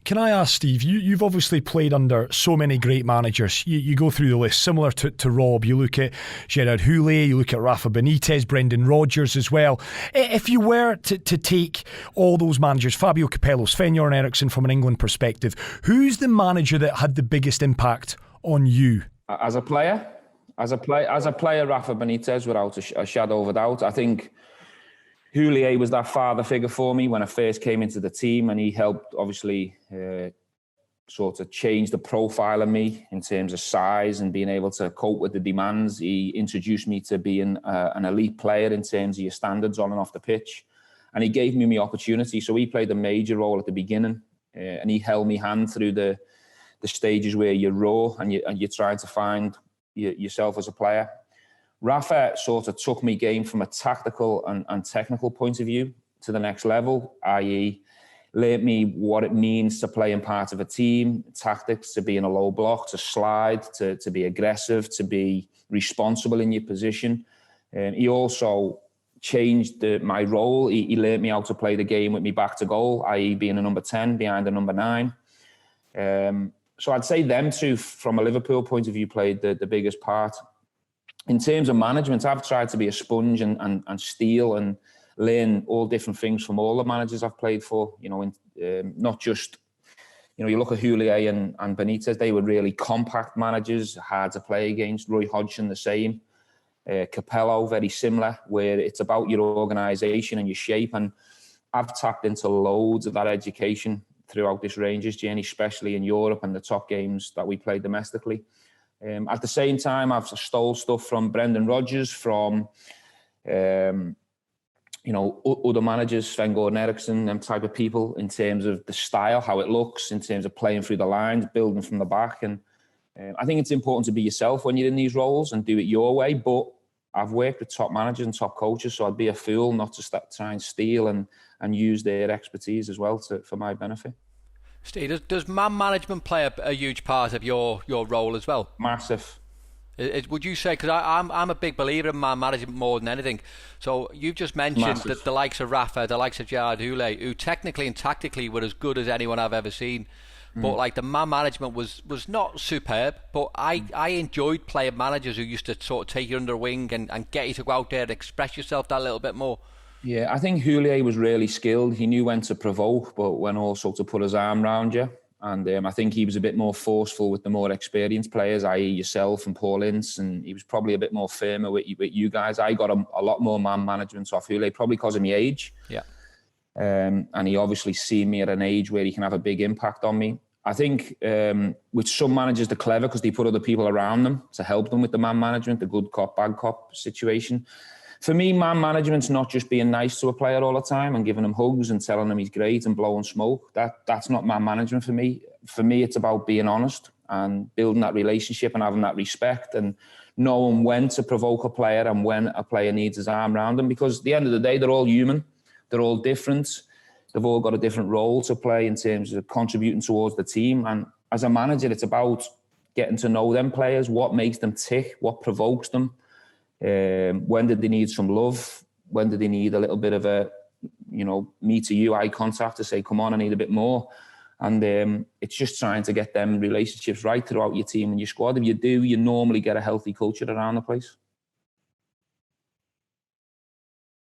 Can I ask, Steve, you've obviously played under so many great managers. You go through the list, similar to Rob. You look at Gerrard Houllier, you look at Rafa Benitez, Brendan Rodgers as well. If you were to take all those managers, Fabio Capello, Sven-Göran Eriksson from an England perspective, who's the manager that had the biggest impact on you? As a player, Rafa Benitez, without a shadow of a doubt. I think Houllier was that father figure for me when I first came into the team, and he helped obviously sort of change the profile of me in terms of size and being able to cope with the demands. He introduced me to being an elite player in terms of your standards on and off the pitch, and he gave me opportunity. So he played a major role at the beginning, and he held me hand through the stages where you're raw and you're trying to find yourself as a player. Rafa sort of took me game from a tactical and technical point of view to the next level, i.e. learnt me what it means to play in part of a team, tactics, to be in a low block, to slide, to be aggressive, to be responsible in your position. He also changed my role. He learnt me how to play the game with me back to goal, i.e. being a number 10 behind a number 9. So I'd say them two, from a Liverpool point of view, played the biggest part. In terms of management, I've tried to be a sponge and steal and learn all different things from all the managers I've played for. Not just, you look at Houllier and Benitez, they were really compact managers, hard to play against. Roy Hodgson, the same. Capello, very similar, where it's about your organisation and your shape. And I've tapped into loads of that education throughout this Rangers journey, especially in Europe and the top games that we played domestically. At the same time, I've stole stuff from Brendan Rodgers, from other managers, Sven-Göran Eriksson, them type of people, in terms of the style, how it looks, in terms of playing through the lines, building from the back. And I think it's important to be yourself when you're in these roles and do it your way. But I've worked with top managers and top coaches, so I'd be a fool not to try and steal and use their expertise as well for my benefit. Steve, does man management play a huge part of your role as well? Massive. Would you say, because I'm a big believer in man management more than anything. So you've just mentioned that the likes of Rafa, the likes of Gerrard Houllier, who technically and tactically were as good as anyone I've ever seen. But like the man management was not superb, but I enjoyed playing managers who used to sort of take you under wing and get you to go out there and express yourself that little bit more. Yeah, I think Houllier was really skilled. He knew when to provoke, but when also to put his arm around you. And I think he was a bit more forceful with the more experienced players, i.e. yourself and Paul Ince, and he was probably a bit more firmer with you guys. I got a lot more man management off Houllier, probably because of my age. Yeah. And he obviously seen me at an age where he can have a big impact on me. I think with some managers, they're clever because they put other people around them to help them with the man management, the good cop, bad cop situation. For me, man management's not just being nice to a player all the time and giving him hugs and telling him he's great and blowing smoke. That's not man management for me. For me, it's about being honest and building that relationship and having that respect and knowing when to provoke a player and when a player needs his arm around them. Because at the end of the day, they're all human. They're all different. They've all got a different role to play in terms of contributing towards the team. And as a manager, it's about getting to know them players, what makes them tick, what provokes them. When did they need some love? When did they need a little bit of a, me to you, eye contact to say, come on, I need a bit more. And it's just trying to get them relationships right throughout your team and your squad. If you do, you normally get a healthy culture around the place.